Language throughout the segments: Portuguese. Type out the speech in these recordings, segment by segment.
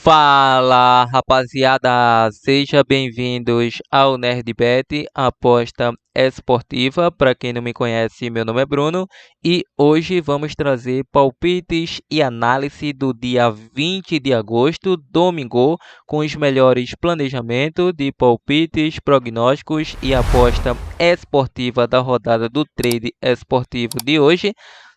Fala, rapaziada, sejam bem-vindos ao NerdBet, aposta esportiva. Para quem não me conhece, meu nome é Bruno e hoje vamos trazer palpites e análise do dia 20 de agosto, domingo, com os melhores planejamentos de palpites, prognósticos e aposta esportiva da rodada do trade esportivo de hoje.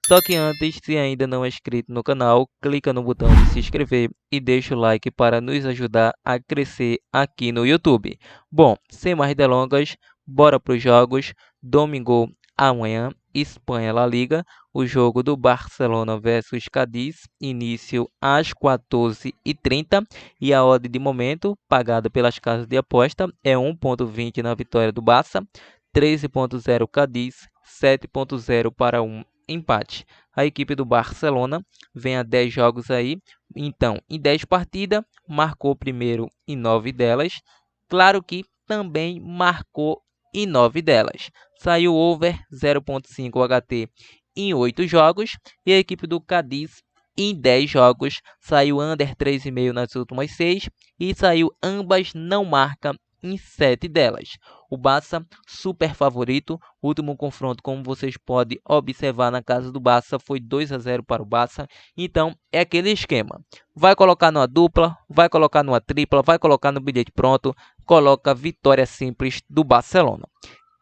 Só que antes, se ainda não é inscrito no canal, clica no botão de se inscrever e deixa o like para nos ajudar a crescer aqui no YouTube. Bom, sem mais delongas, bora para os jogos. Domingo amanhã, Espanha La Liga, o jogo do Barcelona versus Cádiz, início às 14h30 e a odd de momento, pagada pelas casas de aposta, é 1,20 na vitória do Barça, 13,0 Cádiz, 7,0 para 1 empate. A equipe do Barcelona vem a 10 jogos aí, então em 10 partidas, marcou primeiro em 9 delas. Claro que também marcou em 9 delas. Saiu over 0,5 HT em 8 jogos e a equipe do Cádiz em 10 jogos saiu under 3,5 nas últimas 6 e saiu ambas não marca em 7 delas. O Barça, super favorito. O último confronto, como vocês podem observar na casa do Barça, foi 2-0 para o Barça. Então, é aquele esquema. Vai colocar numa dupla, vai colocar numa tripla, vai colocar no bilhete pronto. Coloca vitória simples do Barcelona.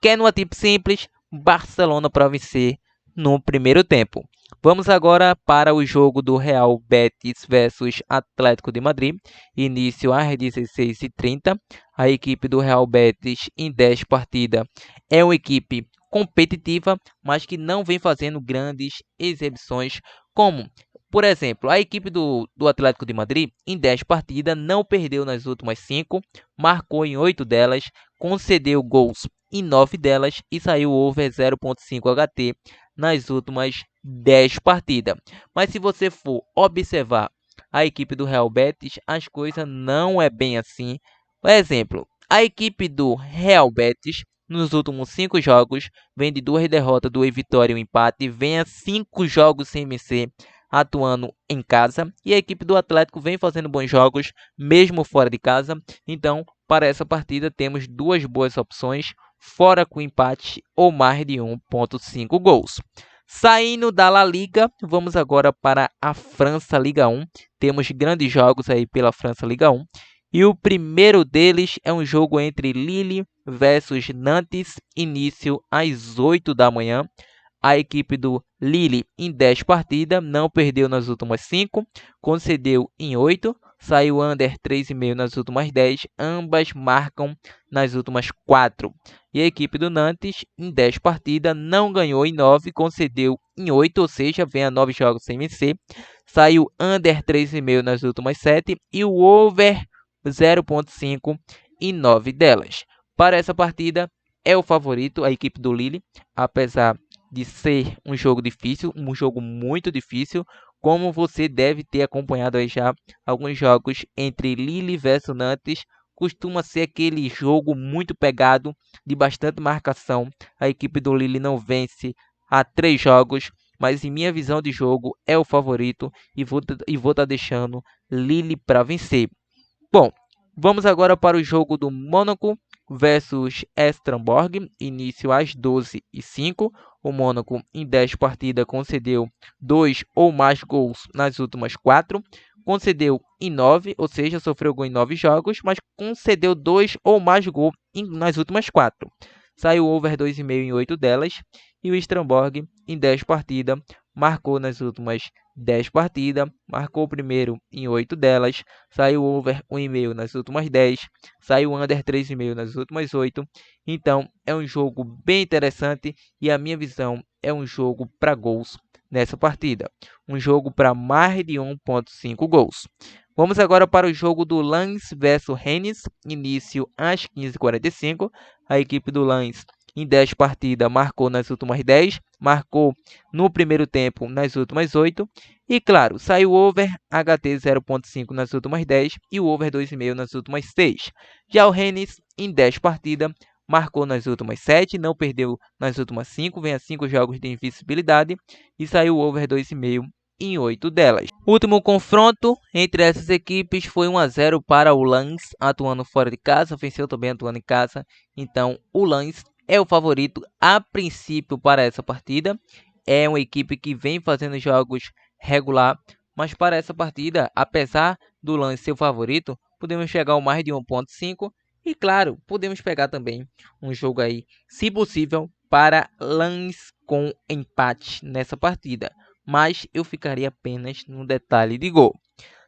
Quer numa tip simples? Barcelona para vencer no primeiro tempo. Vamos agora para o jogo do Real Betis versus Atlético de Madrid. Início às 16h30. A equipe do Real Betis em 10 partidas é uma equipe competitiva, mas que não vem fazendo grandes exibições, como, por exemplo, a equipe do Atlético de Madrid em 10 partidas não perdeu nas últimas 5, marcou em 8 delas, concedeu gols em 9 delas e saiu over 0,5 HT nas últimas 10 partidas. Mas se você for observar a equipe do Real Betis, as coisas não é bem assim. Por exemplo, a equipe do Real Betis nos últimos 5 jogos vem de 2 derrotas, 2 vitórias e um empate, vem a 5 jogos sem vencer, atuando em casa, e a equipe do Atlético vem fazendo bons jogos mesmo fora de casa. Então, para essa partida temos duas boas opções, fora com empate ou mais de 1,5 gols. Saindo da La Liga, vamos agora para a França Liga 1. Temos grandes jogos aí pela França Liga 1. E o primeiro deles é um jogo entre Lille versus Nantes, início às 8 da manhã. A equipe do Lille em 10 partidas, não perdeu nas últimas 5, concedeu em 8, saiu under 3,5 nas últimas 10, ambas marcam nas últimas 4. E a equipe do Nantes em 10 partidas, não ganhou em 9, concedeu em 8, ou seja, vem a 9 jogos sem vencer, saiu under 3,5 nas últimas 7 e o over 0,5 em 9 delas. Para essa partida, é o favorito a equipe do Lille, apesar de ser um jogo difícil, um jogo muito difícil, como você deve ter acompanhado aí já alguns jogos entre Lille versus Nantes, costuma ser aquele jogo muito pegado, de bastante marcação. A equipe do Lille não vence há 3 jogos, mas em minha visão de jogo é o favorito e vou estar deixando Lille para vencer. Bom, vamos agora para o jogo do Mônaco versus Strasbourg, início às 12h05. O Mônaco em 10 partidas concedeu 2 ou mais gols nas últimas 4. Concedeu em 9, ou seja, sofreu gol em 9 jogos, mas concedeu 2 ou mais gols nas últimas 4. Saiu over 2,5 em 8 delas. E o Strasbourg em 10 partidas marcou nas últimas 10 partidas, marcou primeiro em 8 delas, saiu over 1,5 nas últimas 10, saiu under 3,5 nas últimas 8. Então é um jogo bem interessante e a minha visão é um jogo para gols nessa partida. Um jogo para mais de 1,5 gols. Vamos agora para o jogo do Lens versus Rennes, início às 15h45. A equipe do Lens em 10 partidas marcou nas últimas 10, marcou no primeiro tempo nas últimas 8 e claro, saiu over HT 0,5 nas últimas 10 e o over 2,5 nas últimas 6. Já o Rennes em 10 partidas marcou nas últimas 7, não perdeu nas últimas 5, vem a 5 jogos de invencibilidade e saiu over 2,5 em 8 delas. O último confronto entre essas equipes foi 1-0 para o Lens, atuando fora de casa, venceu também atuando em casa. Então o Lens é o favorito a princípio para essa partida. É uma equipe que vem fazendo jogos regular, mas para essa partida, apesar do Lens ser o favorito, podemos chegar ao mais de 1.5 e claro, podemos pegar também um jogo aí, se possível, para Lens com empate nessa partida, mas eu ficaria apenas no detalhe de gol.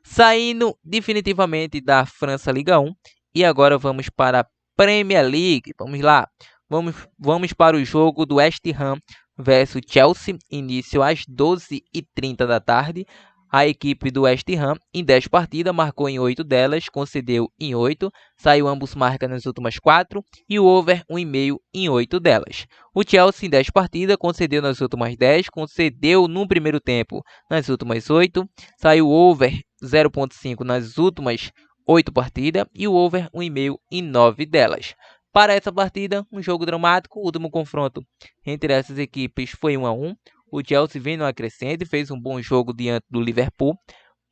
Saindo definitivamente da França Liga 1 e agora vamos para a Premier League. Vamos lá, vamos para o jogo do West Ham versus Chelsea, início às 12h30 da tarde. A equipe do West Ham, em 10 partidas, marcou em 8 delas, concedeu em 8, saiu ambos marca nas últimas 4 e o over 1,5 em 8 delas. O Chelsea, em 10 partidas, concedeu nas últimas 10, concedeu no primeiro tempo nas últimas 8, saiu over 0,5 nas últimas 8 partidas e o over 1,5 em 9 delas. Para essa partida, um jogo dramático, o último confronto entre essas equipes foi 1-1. O Chelsea vem no acrescente e fez um bom jogo diante do Liverpool.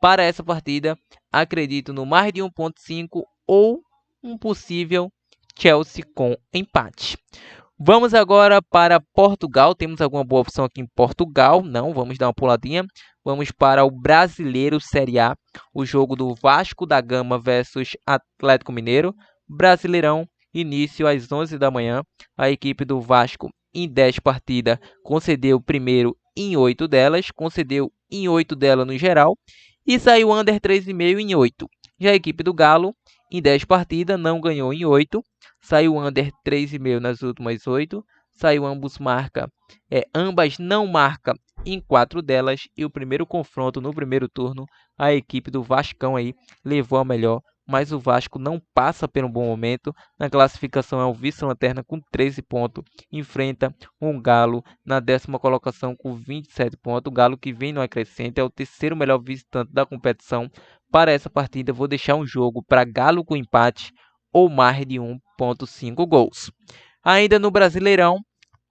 Para essa partida, acredito no mais de 1.5 ou um possível Chelsea com empate. Vamos agora para Portugal. Temos alguma boa opção aqui em Portugal? Não, vamos dar uma puladinha. Vamos para o Brasileiro Série A, o jogo do Vasco da Gama versus Atlético Mineiro. Brasileirão, início às 11 da manhã. A equipe do Vasco, em 10 partidas, concedeu primeiro em 8 delas, concedeu em 8 delas no geral e saiu under 3,5 em 8. Já a equipe do Galo, em 10 partidas, não ganhou em 8, saiu under 3,5 nas últimas 8, saiu ambas não marca em 4 delas e o primeiro confronto no primeiro turno, a equipe do Vascão aí levou a melhor, mas o Vasco não passa por um bom momento. Na classificação é o vice-lanterna com 13 pontos, enfrenta um Galo na 10ª colocação com 27 pontos, o Galo que vem no acrescente, é o terceiro melhor visitante da competição. Para essa partida vou deixar um jogo para Galo com empate ou mais de 1.5 gols. Ainda no Brasileirão,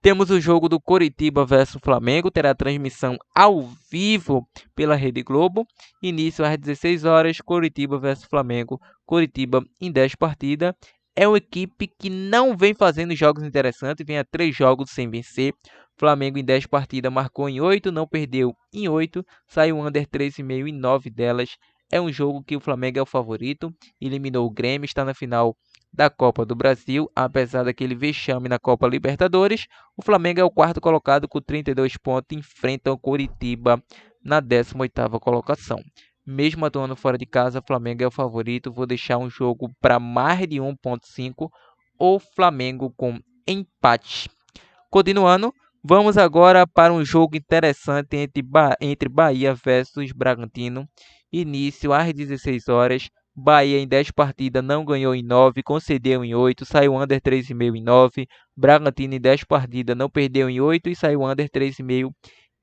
temos o jogo do Coritiba versus Flamengo, terá transmissão ao vivo pela Rede Globo, início às 16 horas, Coritiba versus Flamengo. Coritiba em 10 partidas, é uma equipe que não vem fazendo jogos interessantes, vem a 3 jogos sem vencer. Flamengo em 10 partidas marcou em 8, não perdeu em 8, saiu under 3,5 em 9 delas. É um jogo que o Flamengo é o favorito, eliminou o Grêmio, está na final da Copa do Brasil, apesar daquele vexame na Copa Libertadores. O Flamengo é o quarto colocado com 32 pontos, enfrenta o Coritiba na 18ª colocação. Mesmo atuando fora de casa, o Flamengo é o favorito. Vou deixar um jogo para mais de 1.5 ou Flamengo com empate. Continuando, vamos agora para um jogo interessante entre Bahia versus Bragantino. Início às 16 horas. Bahia em 10 partidas não ganhou em 9, concedeu em 8, saiu under 3,5 em 9. Bragantino em 10 partidas não perdeu em 8 e saiu under 3,5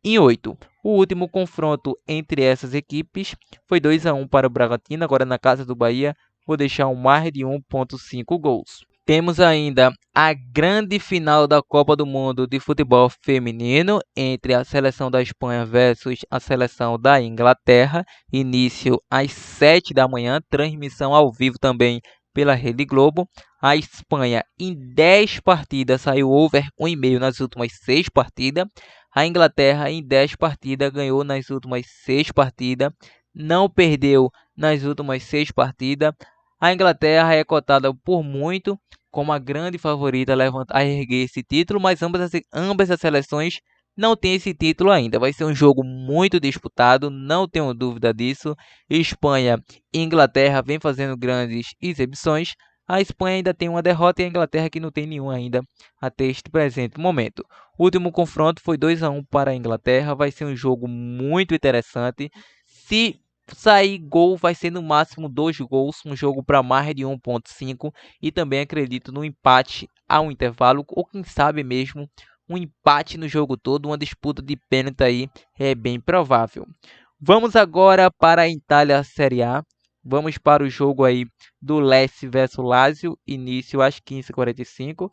em 8. O último confronto entre essas equipes foi 2-1 para o Bragantino, agora na casa do Bahia. Vou deixar um mais de 1.5 gols. Temos ainda a grande final da Copa do Mundo de futebol feminino entre a seleção da Espanha versus a seleção da Inglaterra. Início às 7 da manhã, transmissão ao vivo também pela Rede Globo. A Espanha em 10 partidas saiu over 1,5 nas últimas 6 partidas. A Inglaterra em 10 partidas ganhou nas últimas 6 partidas, não perdeu nas últimas 6 partidas. A Inglaterra é cotada por muito como a grande favorita a erguer esse título, mas ambas as seleções não têm esse título ainda. Vai ser um jogo muito disputado, não tenho dúvida disso. Espanha e Inglaterra vêm fazendo grandes exibições. A Espanha ainda tem uma derrota e a Inglaterra que não tem nenhuma ainda até este presente momento. O último confronto foi 2-1 para a Inglaterra. Vai ser um jogo muito interessante. Se sair gol, vai ser no máximo 2 gols, um jogo para mais de 1.5 e também acredito no empate ao intervalo ou quem sabe mesmo um empate no jogo todo, uma disputa de pênalti aí é bem provável. Vamos agora para a Itália Série A. Vamos para o jogo aí do Lecce versus Lazio, início às 15h45.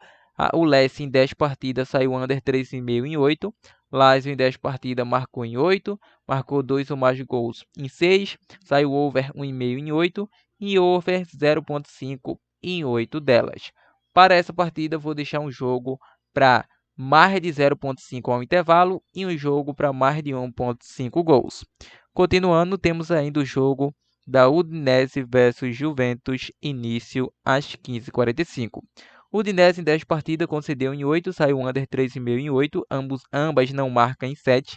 O Leste em 10 partidas saiu under 3,5 em 8. Lazio em 10 partidas marcou em 8. Marcou 2 ou mais gols em 6. Saiu over 1,5 em 8. E over 0,5 em 8 delas. Para essa partida, vou deixar um jogo para mais de 0,5 ao intervalo e um jogo para mais de 1,5 gols. Continuando, temos ainda o jogo da Udinese versus Juventus, início às 15h45. Udinese em 10 partidas concedeu em 8, saiu under 3,5 em 8, ambas não marcam em 7.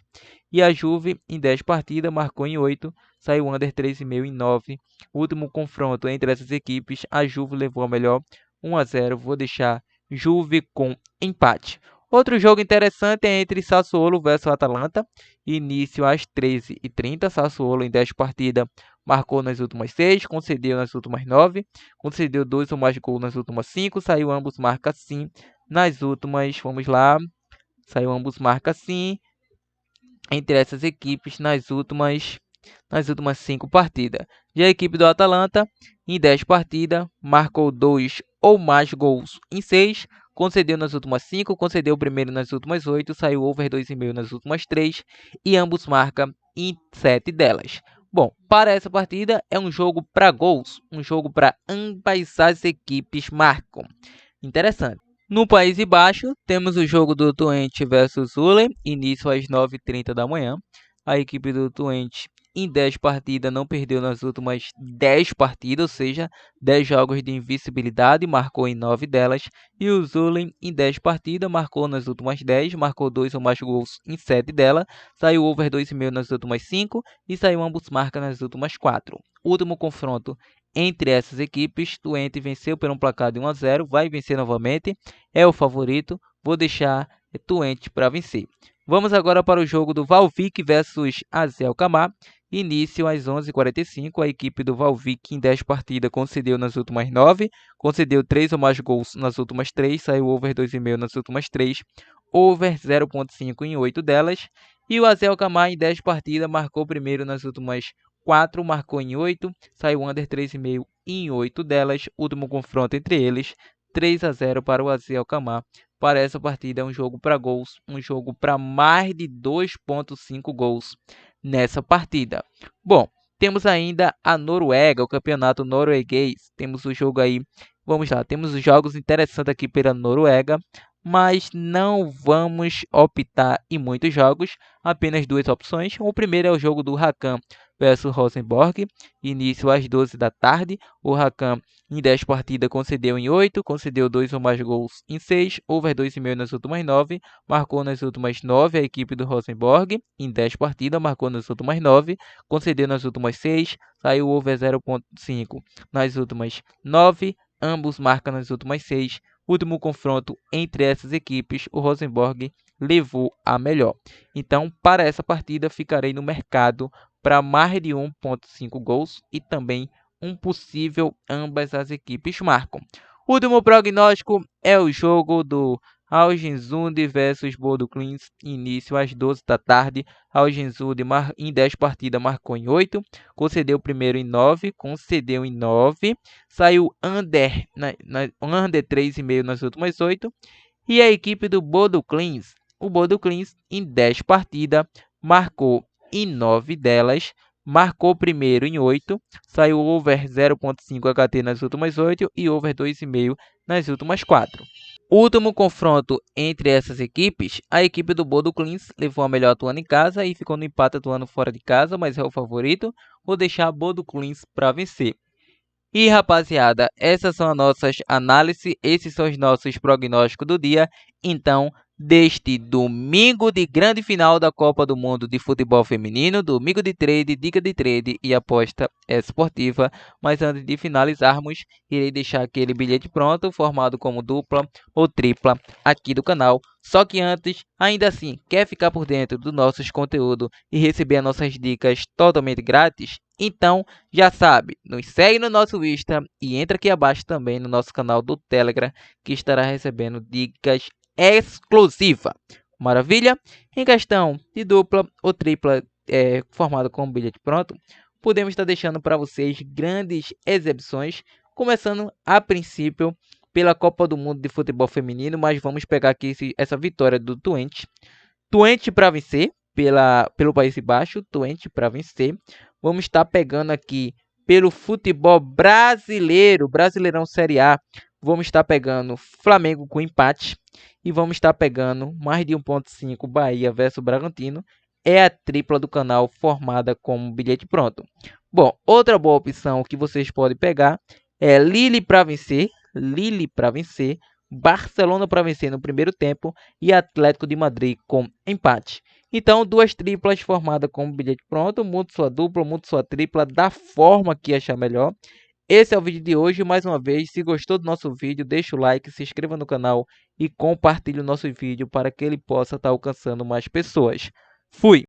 E a Juve em 10 partidas marcou em 8, saiu under 3,5 em 9. Último confronto entre essas equipes, a Juve levou a melhor 1-0, vou deixar Juve com empate. Outro jogo interessante é entre Sassuolo versus Atalanta, início às 13h30. Sassuolo em 10 partidas marcou nas últimas 6, concedeu nas últimas 9, concedeu 2 ou mais gols nas últimas 5, saiu ambos marca sim nas últimas, vamos lá, saiu ambos marca sim entre essas equipes nas últimas 5 partidas. Já a equipe do Atalanta, em 10 partidas, marcou 2 ou mais gols em 6, concedeu nas últimas 5, concedeu o primeiro nas últimas 8, saiu over 2,5 nas últimas 3 e ambos marcam em 7 delas. Bom, para essa partida é um jogo para gols, um jogo para ambas as equipes marcam. Interessante. No País de Baixo, temos o jogo do Twente versus Zwolle, início às 9h30 da manhã. A equipe do Twente em 10 partidas não perdeu nas últimas 10 partidas, ou seja, 10 jogos de invencibilidade, marcou em 9 delas. E o Zwolle em 10 partidas marcou nas últimas 10, marcou 2 ou mais gols em 7 delas, saiu over 2,5 nas últimas 5 e saiu ambos marca nas últimas 4. Último confronto entre essas equipes, Twente venceu por um placar de 1-0, vai vencer novamente, é o favorito, vou deixar Twente para vencer. Vamos agora para o jogo do Valvik versus AZ Alkmaar, início às 11h45, a equipe do Valvik em 10 partidas concedeu nas últimas 9, concedeu 3 ou mais gols nas últimas 3, saiu over 2,5 nas últimas 3, over 0,5 em 8 delas, e o AZ Alkmaar em 10 partidas marcou primeiro nas últimas 4, marcou em 8, saiu under 3,5 em 8 delas. Último confronto entre eles, 3-0 para o AZ Alkmaar. Para essa partida é um jogo para gols, um jogo para mais de 2,5 gols nessa partida. Bom, temos ainda a Noruega, o campeonato norueguês. Temos o jogo aí, vamos lá, temos os jogos interessantes aqui pela Noruega, mas não vamos optar em muitos jogos, apenas 2 opções. O primeiro é o jogo do Hakan versus Rosenborg, início às 12 da tarde. O Hakan em 10 partidas concedeu em 8, concedeu 2 ou mais gols em 6, over 2,5 nas últimas 9, marcou nas últimas 9 a equipe do Rosenborg, em 10 partidas marcou nas últimas 9, concedeu nas últimas 6, saiu over 0,5 nas últimas 9, ambos marcam nas últimas 6. Último confronto entre essas equipes, o Rosenborg levou a melhor. Então, para essa partida, ficarei no mercado para mais de 1,5 gols e também um possível ambas as equipes marcam. Último prognóstico é o jogo do Haugesund versus Bodo Glimt, início às 12 da tarde. Haugesund em 10 partidas marcou em 8, concedeu primeiro em 9, concedeu em 9, saiu under 3,5 nas últimas 8. E a equipe do Bodo Glimt, o Bodo Glimt em 10 partidas marcou em 9 delas, marcou primeiro em 8, saiu over 0,5 HT nas últimas 8 e over 2,5 nas últimas 4. Último confronto entre essas equipes, a equipe do Bodo Glimt levou a melhor atuando em casa e ficou no empate atuando fora de casa, mas é o favorito. Vou deixar a Bodo Glimt para vencer. E rapaziada, essas são as nossas análises, esses são os nossos prognósticos do dia. Então, deste domingo de grande final da Copa do Mundo de Futebol Feminino, domingo de trade, dica de trade e aposta esportiva. Mas antes de finalizarmos, irei deixar aquele bilhete pronto, formado como dupla ou tripla aqui do canal. Só que antes, ainda assim, quer ficar por dentro dos nossos conteúdos e receber as nossas dicas totalmente grátis? Então, já sabe, nos segue no nosso Insta e entra aqui abaixo também no nosso canal do Telegram, que estará recebendo dicas exclusivas. Maravilha? Em questão de dupla ou tripla formada com um bilhete pronto, podemos estar deixando para vocês grandes exibições, começando a princípio pela Copa do Mundo de Futebol Feminino, mas vamos pegar aqui essa vitória do Twente. Twente para vencer pelo País Baixo, Twente para vencer. Vamos estar pegando aqui pelo futebol brasileiro, Brasileirão Série A. Vamos estar pegando Flamengo com empate e vamos estar pegando mais de 1.5 Bahia versus Bragantino. É a tripla do canal formada como bilhete pronto. Bom, outra boa opção que vocês podem pegar é Lille para vencer, Barcelona para vencer no primeiro tempo e Atlético de Madrid com empate. Então, duas triplas formadas como bilhete pronto, monte sua dupla, monte sua tripla da forma que achar melhor. Esse é o vídeo de hoje. Mais uma vez, se gostou do nosso vídeo, deixa o like, se inscreva no canal e compartilhe o nosso vídeo para que ele possa estar alcançando mais pessoas. Fui!